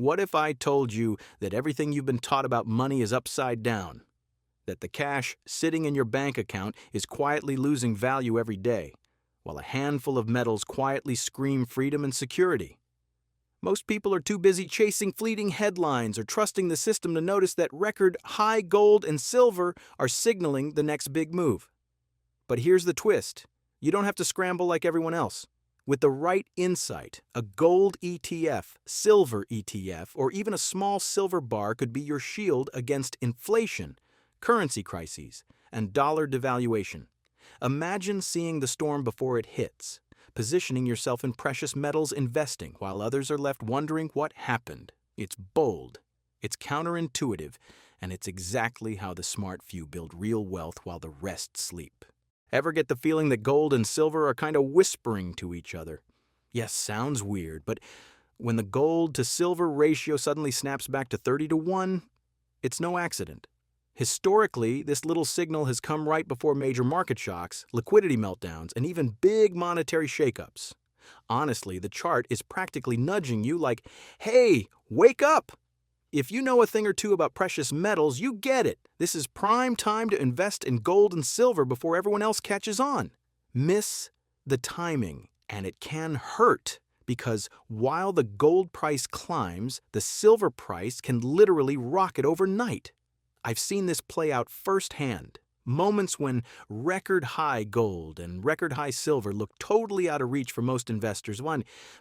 What if I told you that everything you've been taught about money is upside down? That the cash sitting in your bank account is quietly losing value every day, while a handful of metals quietly scream freedom and security? Most people are too busy chasing fleeting headlines or trusting the system to notice that record high gold and silver are signaling the next big move. But here's the twist. You don't have to scramble like everyone else. With the right insight, a gold ETF, silver ETF, or even a small silver bar could be your shield against inflation, currency crises, and dollar devaluation. Imagine seeing the storm before it hits, positioning yourself in precious metals investing while others are left wondering what happened. It's bold, it's counterintuitive, and it's exactly how the smart few build real wealth while the rest sleep. Ever get the feeling that gold and silver are kind of whispering to each other? Yes, sounds weird, but when the gold to silver ratio suddenly snaps back to 30-1, it's no accident. Historically, this little signal has come right before major market shocks, liquidity meltdowns, and even big monetary shakeups. Honestly, the chart is practically nudging you like, hey, wake up! If you know a thing or two about precious metals, you get it. This is prime time to invest in gold and silver before everyone else catches on. Miss the timing, and it can hurt, because while the gold price climbs, the silver price can literally rocket overnight. I've seen this play out firsthand. Moments when record high gold and record high silver look totally out of reach for most investors,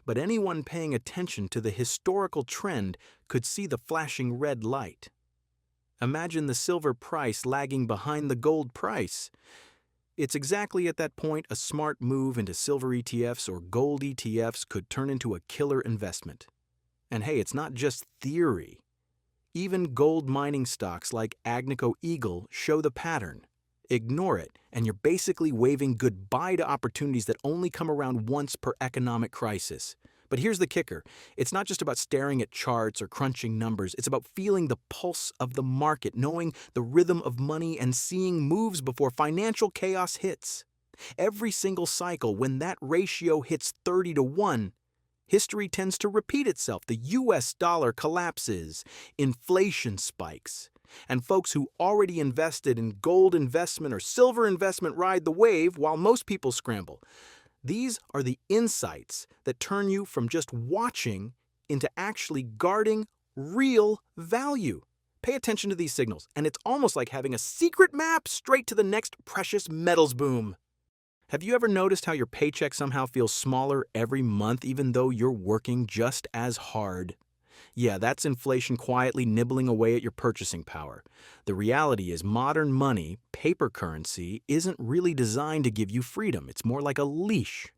but anyone paying attention to the historical trend could see the flashing red light. Imagine the silver price lagging behind the gold price. It's exactly at that point a smart move into silver ETFs or gold ETFs could turn into a killer investment. And hey, it's not just theory. Even gold mining stocks like Agnico Eagle show the pattern. Ignore it, and you're basically waving goodbye to opportunities that only come around once per economic crisis. But here's the kicker. It's not just about staring at charts or crunching numbers. It's about feeling the pulse of the market, knowing the rhythm of money, and seeing moves before financial chaos hits. Every single cycle, when that ratio hits 30-1, history tends to repeat itself. The US dollar collapses, inflation spikes, and folks who already invested in gold investment or silver investment ride the wave while most people scramble. These are the insights that turn you from just watching into actually guarding real value. Pay attention to these signals, and it's almost like having a secret map straight to the next precious metals boom. Have you ever noticed how your paycheck somehow feels smaller every month even though you're working just as hard? Yeah, that's inflation quietly nibbling away at your purchasing power. The reality is modern money, paper currency, isn't really designed to give you freedom. It's more like a leash.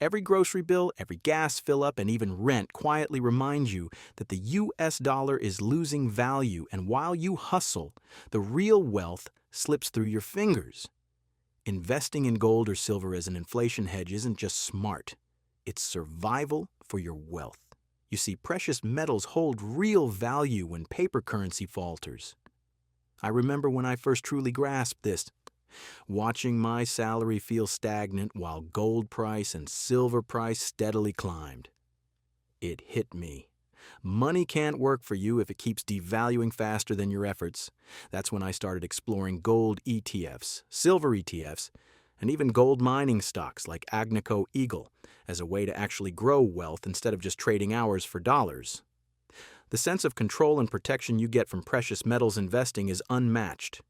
Every grocery bill, every gas fill-up, and even rent quietly remind you that the US dollar is losing value, and while you hustle, the real wealth slips through your fingers. Investing in gold or silver as an inflation hedge isn't just smart. It's survival for your wealth. You see, precious metals hold real value when paper currency falters. I remember when I first truly grasped this, watching my salary feel stagnant while gold price and silver price steadily climbed. It hit me. Money can't work for you if it keeps devaluing faster than your efforts. That's when I started exploring gold ETFs, silver ETFs, and even gold mining stocks like Agnico Eagle as a way to actually grow wealth instead of just trading hours for dollars. The sense of control and protection you get from precious metals investing is unmatched.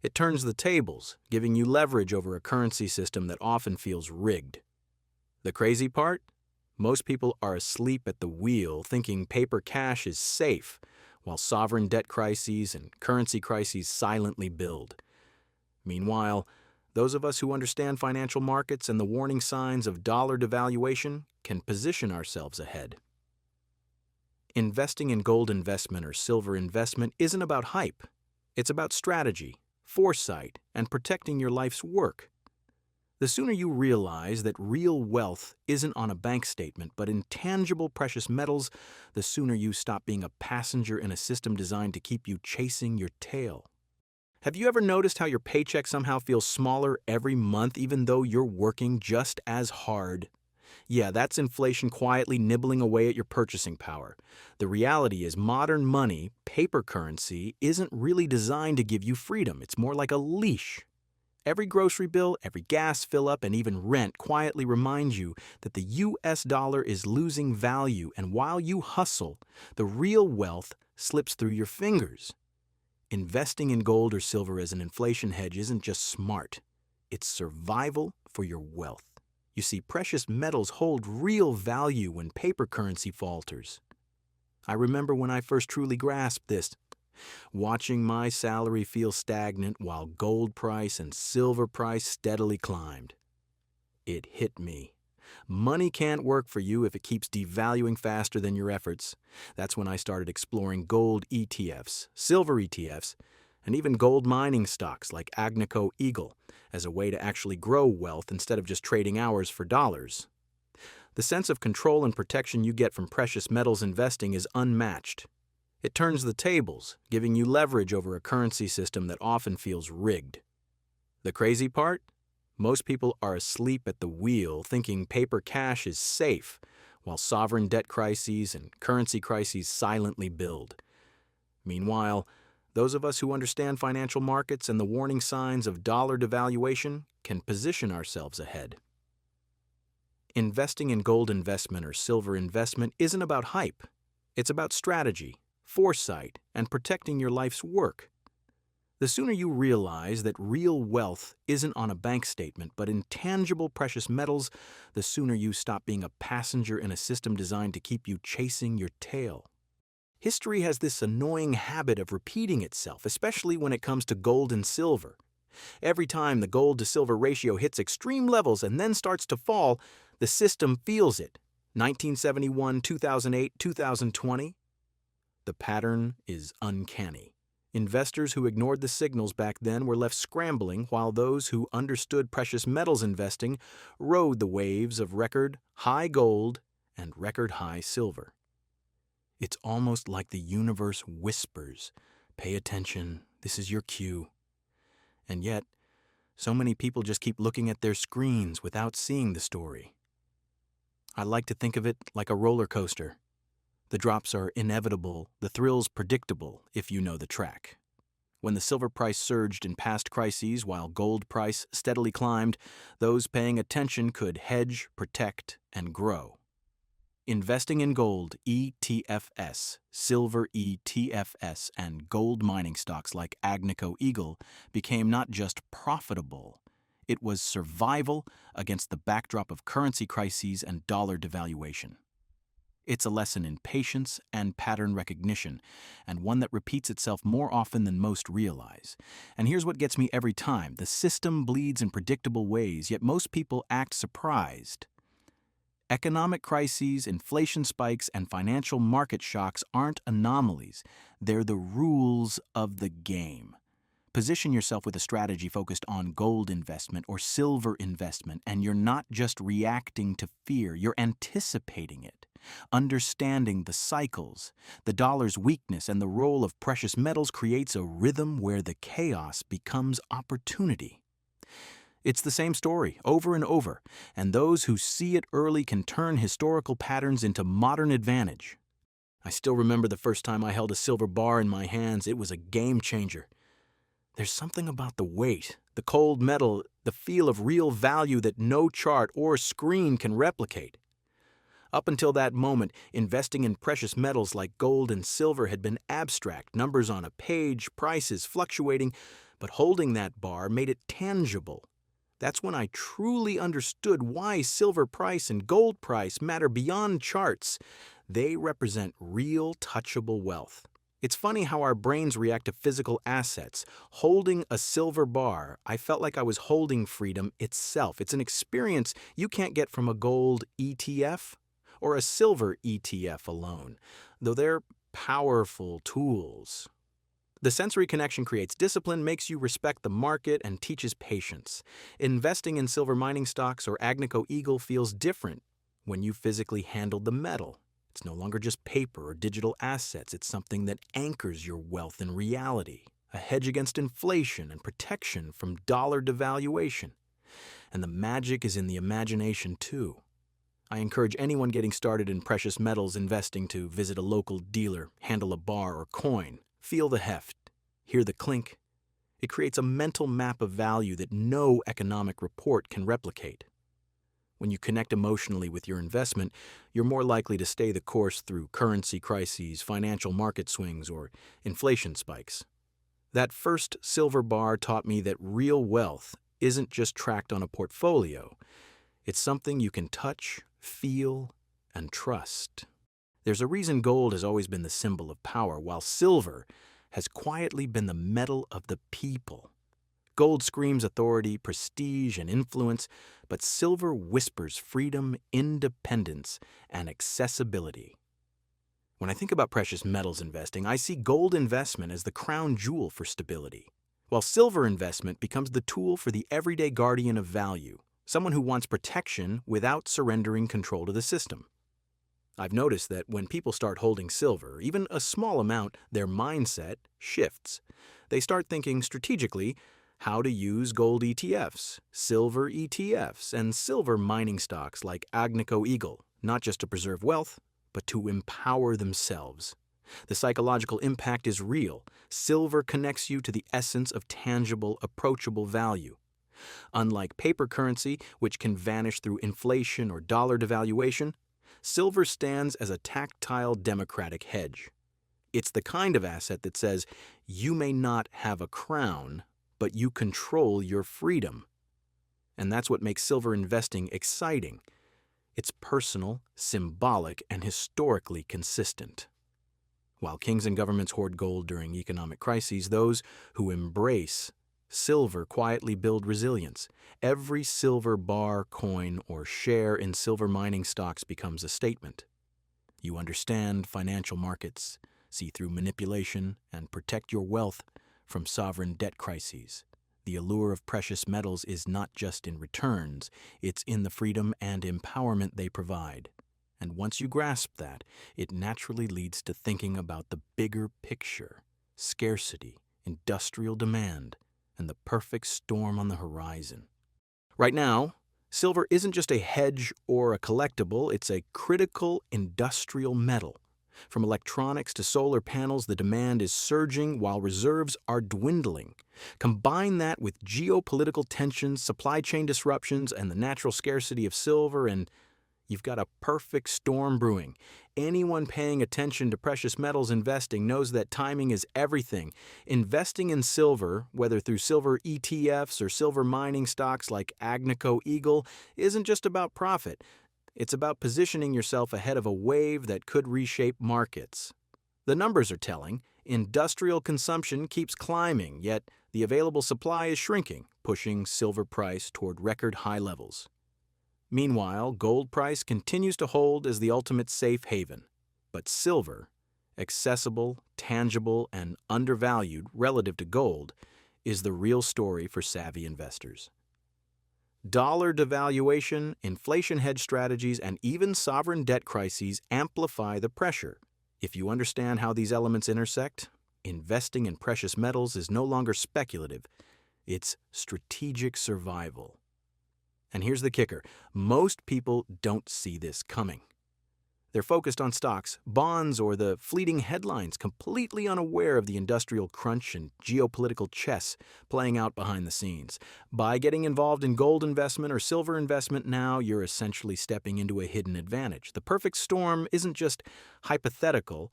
It turns the tables, giving you leverage over a currency system that often feels rigged. The crazy part? Most people are asleep at the wheel thinking paper cash is safe, while sovereign debt crises and currency crises silently build. Meanwhile, those of us who understand financial markets and the warning signs of dollar devaluation can position ourselves ahead. Investing in gold investment or silver investment isn't about hype. It's about strategy, foresight, and protecting your life's work. The sooner you realize that real wealth isn't on a bank statement but in tangible precious metals, the sooner you stop being a passenger in a system designed to keep you chasing your tail. Have you ever noticed how your paycheck somehow feels smaller every month even though you're working just as hard? Yeah, that's inflation quietly nibbling away at your purchasing power. The reality is modern money, paper currency, isn't really designed to give you freedom. It's more like a leash. Every grocery bill, every gas fill-up, and even rent quietly remind you that the US dollar is losing value, and while you hustle, the real wealth slips through your fingers. Investing in gold or silver as an inflation hedge isn't just smart. It's survival for your wealth. You see, precious metals hold real value when paper currency falters. I remember when I first truly grasped this, watching my salary feel stagnant while gold price and silver price steadily climbed. It hit me. Money can't work for you if it keeps devaluing faster than your efforts. That's when I started exploring gold ETFs, silver ETFs, and even gold mining stocks like Agnico Eagle as a way to actually grow wealth instead of just trading hours for dollars. The sense of control and protection you get from precious metals investing is unmatched. It turns the tables, giving you leverage over a currency system that often feels rigged. The crazy part? Most people are asleep at the wheel thinking paper cash is safe, while sovereign debt crises and currency crises silently build. Meanwhile, those of us who understand financial markets and the warning signs of dollar devaluation can position ourselves ahead. Investing in gold investment or silver investment isn't about hype. It's about strategy, foresight, and protecting your life's work. The sooner you realize that real wealth isn't on a bank statement but in tangible precious metals, the sooner you stop being a passenger in a system designed to keep you chasing your tail. History has this annoying habit of repeating itself, especially when it comes to gold and silver. Every time the gold to silver ratio hits extreme levels and then starts to fall, the system feels it. 1971, 2008, 2020. The pattern is uncanny. Investors who ignored the signals back then were left scrambling, while those who understood precious metals investing rode the waves of record high gold and record high silver. It's almost like the universe whispers, "Pay attention, this is your cue." And yet, so many people just keep looking at their screens without seeing the story. I like to think of it like a roller coaster. The drops are inevitable, the thrills predictable if you know the track. When the silver price surged in past crises while gold price steadily climbed, those paying attention could hedge, protect, and grow. Investing in gold ETFs, silver ETFs, and gold mining stocks like Agnico Eagle became not just profitable, it was survival against the backdrop of currency crises and dollar devaluation. It's a lesson in patience and pattern recognition, and one that repeats itself more often than most realize. And here's what gets me every time. The system bleeds in predictable ways, yet most people act surprised. Economic crises, inflation spikes, and financial market shocks aren't anomalies. They're the rules of the game. Position yourself with a strategy focused on gold investment or silver investment, and you're not just reacting to fear, you're anticipating it. Understanding the cycles, the dollar's weakness, and the role of precious metals creates a rhythm where the chaos becomes opportunity. It's the same story, over and over, and those who see it early can turn historical patterns into modern advantage. I still remember the first time I held a silver bar in my hands. It was a game changer. There's something about the weight, the cold metal, the feel of real value that no chart or screen can replicate. Up until that moment, investing in precious metals like gold and silver had been abstract, numbers on a page, prices fluctuating, but holding that bar made it tangible. That's when I truly understood why silver price and gold price matter beyond charts. They represent real, touchable wealth. It's funny how our brains react to physical assets. Holding a silver bar, I felt like I was holding freedom itself. It's an experience you can't get from a gold ETF or a silver ETF alone, though they're powerful tools. The sensory connection creates discipline, makes you respect the market, and teaches patience. Investing in silver mining stocks or Agnico Eagle feels different when you physically handle the metal. It's no longer just paper or digital assets. It's something that anchors your wealth in reality, a hedge against inflation and protection from dollar devaluation. And the magic is in the imagination, too. I encourage anyone getting started in precious metals investing to visit a local dealer, handle a bar or coin, feel the heft, hear the clink. It creates a mental map of value that no economic report can replicate. When you connect emotionally with your investment, you're more likely to stay the course through currency crises, financial market swings, or inflation spikes. That first silver bar taught me that real wealth isn't just tracked on a portfolio. It's something you can touch, feel, and trust. There's a reason gold has always been the symbol of power, while silver has quietly been the metal of the people. Gold screams authority, prestige, and influence, but silver whispers freedom, independence, and accessibility. When I think about precious metals investing, I see gold investment as the crown jewel for stability, while silver investment becomes the tool for the everyday guardian of value, someone who wants protection without surrendering control to the system. I've noticed that when people start holding silver, even a small amount, their mindset shifts. They start thinking strategically how to use gold ETFs, silver ETFs, and silver mining stocks like Agnico Eagle, not just to preserve wealth, but to empower themselves. The psychological impact is real. Silver connects you to the essence of tangible, approachable value. Unlike paper currency, which can vanish through inflation or dollar devaluation, silver stands as a tactile democratic hedge. It's the kind of asset that says, you may not have a crown, but you control your freedom. And that's what makes silver investing exciting. It's personal, symbolic, and historically consistent. While kings and governments hoard gold during economic crises, those who embrace silver quietly build resilience. Every silver bar, coin, or share in silver mining stocks becomes a statement. You understand financial markets, see through manipulation, and protect your wealth from sovereign debt crises. The allure of precious metals is not just in returns, it's in the freedom and empowerment they provide. And once you grasp that, it naturally leads to thinking about the bigger picture: scarcity, industrial demand, and the perfect storm on the horizon. Right now, silver isn't just a hedge or a collectible, it's a critical industrial metal. From electronics to solar panels, the demand is surging while reserves are dwindling. Combine that with geopolitical tensions, supply chain disruptions, and the natural scarcity of silver, and you've got a perfect storm brewing. Anyone paying attention to precious metals investing knows that timing is everything. Investing in silver, whether through silver ETFs or silver mining stocks like Agnico Eagle, isn't just about profit. It's about positioning yourself ahead of a wave that could reshape markets. The numbers are telling. Industrial consumption keeps climbing, yet the available supply is shrinking, pushing silver price toward record high levels. Meanwhile, gold price continues to hold as the ultimate safe haven. But silver, accessible, tangible, and undervalued relative to gold, is the real story for savvy investors. Dollar devaluation, inflation hedge strategies, and even sovereign debt crises amplify the pressure. If you understand how these elements intersect, investing in precious metals is no longer speculative, it's strategic survival. And here's the kicker: most people don't see this coming. They're focused on stocks, bonds, or the fleeting headlines, completely unaware of the industrial crunch and geopolitical chess playing out behind the scenes. By getting involved in gold investment or silver investment now, you're essentially stepping into a hidden advantage. The perfect storm isn't just hypothetical,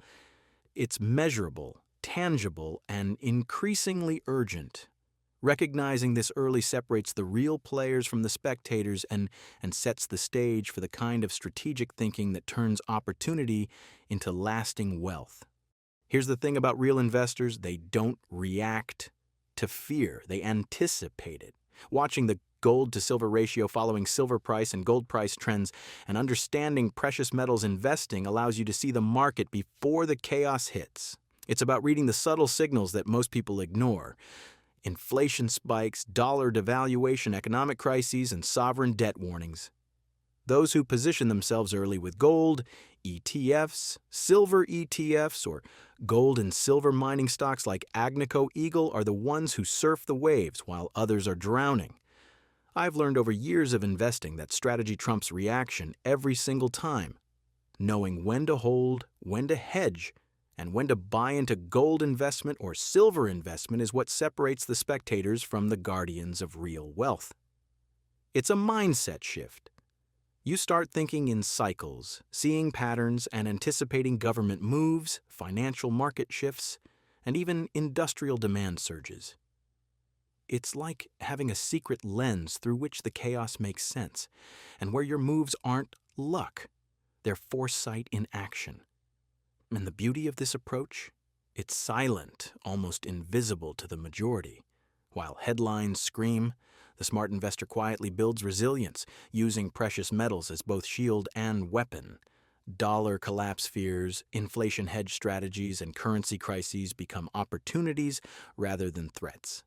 it's measurable, tangible, and increasingly urgent. Recognizing this early separates the real players from the spectators and sets the stage for the kind of strategic thinking that turns opportunity into lasting wealth. Here's the thing about real investors: they don't react to fear, they anticipate it. Watching the gold to silver ratio following silver price and gold price trends and understanding precious metals investing allows you to see the market before the chaos hits. It's about reading the subtle signals that most people ignore: inflation spikes, dollar devaluation, economic crises, and sovereign debt warnings. Those who position themselves early with gold, ETFs, silver ETFs, or gold and silver mining stocks like Agnico Eagle are the ones who surf the waves while others are drowning. I've learned over years of investing that strategy trumps reaction every single time. Knowing when to hold, when to hedge, and when to buy into gold investment or silver investment is what separates the spectators from the guardians of real wealth. It's a mindset shift. You start thinking in cycles, seeing patterns, and anticipating government moves, financial market shifts, and even industrial demand surges. It's like having a secret lens through which the chaos makes sense, and where your moves aren't luck, they're foresight in action. And the beauty of this approach? It's silent, almost invisible to the majority. While headlines scream, the smart investor quietly builds resilience, using precious metals as both shield and weapon. Dollar collapse fears, inflation hedge strategies, and currency crises become opportunities rather than threats.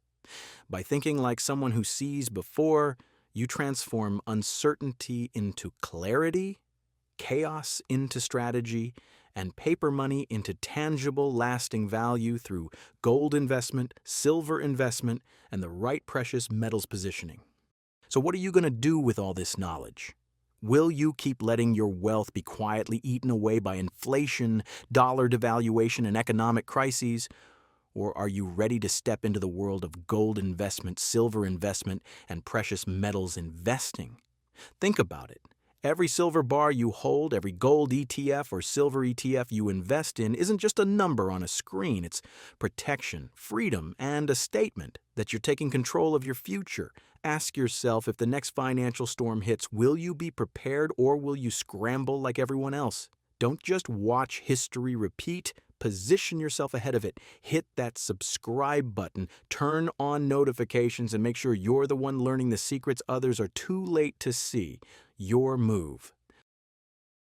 By thinking like someone who sees before, you transform uncertainty into clarity, chaos into strategy, and paper money into tangible, lasting value through gold investment, silver investment, and the right precious metals positioning. So what are you going to do with all this knowledge? Will you keep letting your wealth be quietly eaten away by inflation, dollar devaluation, and economic crises? Or are you ready to step into the world of gold investment, silver investment, and precious metals investing? Think about it. Every silver bar you hold, every gold ETF or silver ETF you invest in isn't just a number on a screen. It's protection, freedom, and a statement that you're taking control of your future. Ask yourself, if the next financial storm hits, will you be prepared or will you scramble like everyone else? Don't just watch history repeat. Position yourself ahead of it. Hit that subscribe button, turn on notifications, and make sure you're the one learning the secrets others are too late to see. Your move